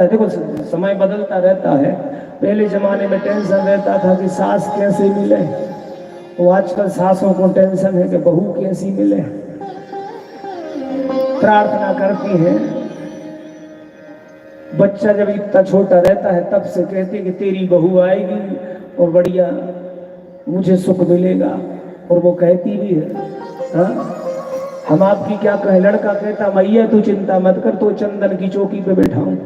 देखो समय बदलता रहता है। पहले जमाने में टेंशन रहता था कि सास कैसे मिले, वो आजकल सासों को टेंशन है कि बहू कैसी मिले। प्रार्थना करती हैं, बच्चा जब इतना छोटा रहता है तब से कहती है कि तेरी बहू आएगी और बढ़िया मुझे सुख मिलेगा, और वो कहती भी है। हाँ? हम आपकी क्या कहें, लड़का कहता मैया तू चिंता मत कर, तो चंदन की चौकी पे बैठाऊं।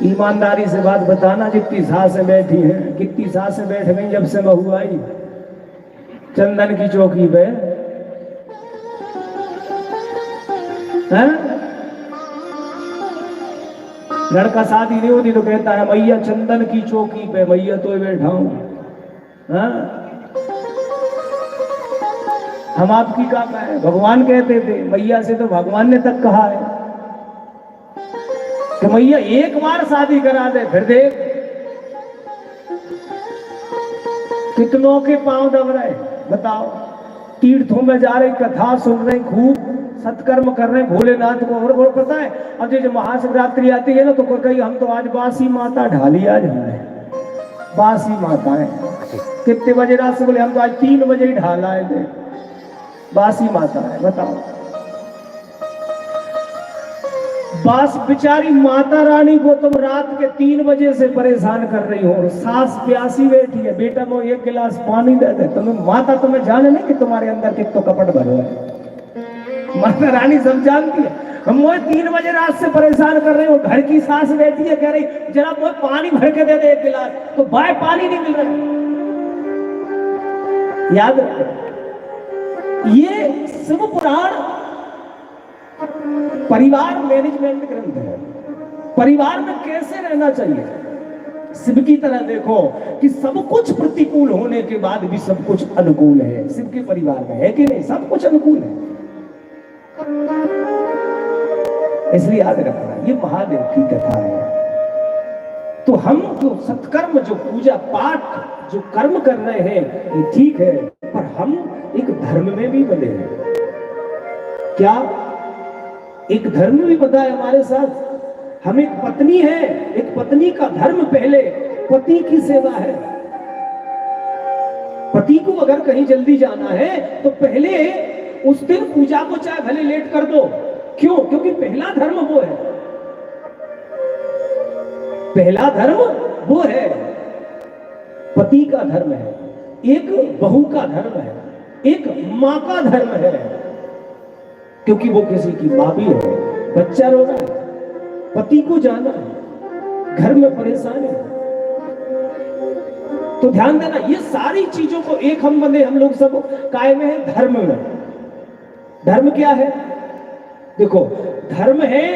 ईमानदारी से बात बताना, जितनी सासें बैठी हैं, कितनी सासें बैठ गई जब से बहू आई चंदन की चौकी पे। लड़का शादी नहीं होती तो कहता है मैया चंदन की चौकी पे मैया तो बैठा हूं। हम आपकी क्या कहें, भगवान कहते थे, मैया से तो भगवान ने तक कहा है कि मैया एक बार शादी करा दे, फिर देख कितनों के पांव दब रहे। बताओ, तीर्थों में जा रहे, कथा सुन रहे, खूब सत्कर्म कर रहे हैं भोलेनाथ को। और पता है, अब जो महाशिवरात्रि आती है ना, तो कहीं हम तो आज बासी माता ढाली, आज हमने बासी माता है। कितने बजे रात से बोले, हम तो आज 3 बजे ही ढाल आए थे। बासी माता है, बताओ। बास बेचारी माता रानी को तुम रात के 3 बजे से परेशान कर रही हो, और सास प्यासी बैठी है, बेटा वो 1 गिलास पानी दे दे। तुम्हें माता तुम्हें जाने नहीं कि तुम्हारे अंदर कितना कपट भरो है। माता रानी सब जानती है। हम वो 3 बजे रात से परेशान कर रहे हो, घर की सास बैठी है कह रही जरा वो पानी भर के दे दे 1 गिलास, तो बाय पानी नहीं मिल रहा। याद रखो, ये शिव पुराण परिवार मैनेजमेंट ग्रंथ है। परिवार में कैसे रहना चाहिए, शिव की तरह देखो कि सब कुछ प्रतिकूल होने के बाद भी सब कुछ अनुकूल है। शिव के परिवार में है कि नहीं, सब कुछ अनुकूल है। इसलिए याद रखना, ये महादेव की कथा है। तो हम जो सत्कर्म, जो पूजा पाठ, जो कर्म कर रहे हैं, ये ठीक है, पर हम एक धर्म में भी बने हैं। क्या एक धर्म भी बता है हमारे साथ। हम एक पत्नी है, एक पत्नी का धर्म पहले पति की सेवा है। पति को अगर कहीं जल्दी जाना है तो पहले उस दिन पूजा को चाहे भले लेट कर दो। क्यों? क्योंकि पहला धर्म वो है, पहला धर्म वो है, पति का धर्म है, एक बहू का धर्म है, एक मां का धर्म है, क्योंकि वो किसी की मां भी है। बच्चा रो रहा है, पति को जाना है, घर में परेशान है, तो ध्यान देना, ये सारी चीजों को एक हम बंदे, हम लोग सब काय में है, धर्म में। धर्म क्या है? देखो, धर्म है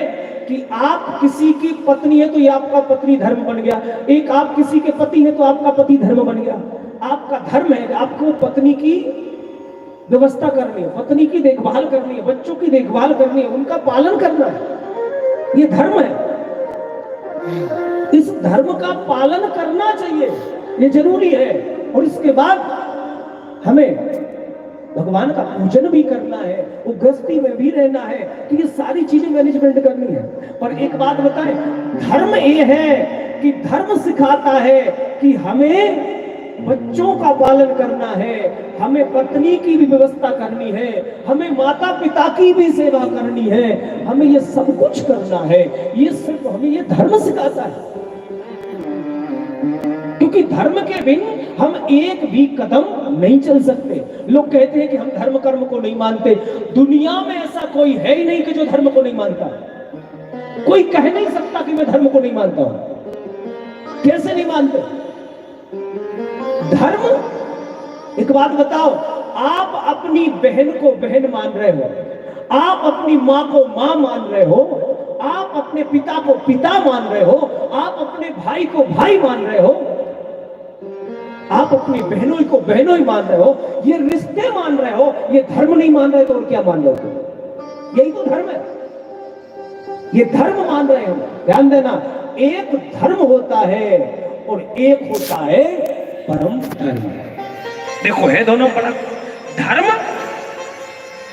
कि आप किसी की पत्नी है तो ये आपका पत्नी धर्म बन गया। एक आप किसी के पति है तो आपका पति धर्म बन गया। आपका धर्म है आपको पत्नी की व्यवस्था करनी है, पत्नी की देखभाल करनी है, बच्चों की देखभाल करनी है, उनका पालन करना है। ये धर्म है। इस धर्म का पालन करना चाहिए, ये जरूरी है। और इसके बाद हमें भगवान का पूजन भी करना है, वो गृहस्थी में भी रहना है, तो ये सारी चीजें मैनेजमेंट करनी है। पर एक बात बताएं, धर्म ये है कि धर्म सिखाता है कि हमें बच्चों का पालन करना है, हमें पत्नी की भी व्यवस्था करनी है, हमें माता पिता की भी सेवा करनी है, हमें ये सब कुछ करना है। ये सिर्फ हमें ये धर्म सिखाता है, क्योंकि धर्म के बिन हम एक भी कदम नहीं चल सकते। लोग कहते हैं कि हम धर्म कर्म को नहीं मानते। दुनिया में ऐसा कोई है ही नहीं कि जो धर्म को नहीं मानता। कोई कह नहीं सकता कि मैं धर्म को नहीं मानता हूं। कैसे नहीं मानते? धर्म, एक बात बताओ, आप अपनी बहन को बहन मान रहे हो, आप अपनी मां को मां मान रहे हो, आप अपने पिता को पिता मान रहे हो, आप अपने भाई को भाई मान रहे हो, आप अपनी बहनों को बहनों ही मान रहे हो, ये रिश्ते मान रहे हो, ये धर्म नहीं मान रहे तो और क्या मान रहे हो? यही तो धर्म है, ये धर्म मान रहे हो। ध्यान देना, एक धर्म होता है और एक होता है परम धर्म। देखो, है दोनों परम धर्म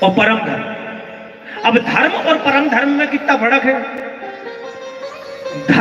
और परम धर्म। अब धर्म और परम धर्म में कितना फर्क है? धर्म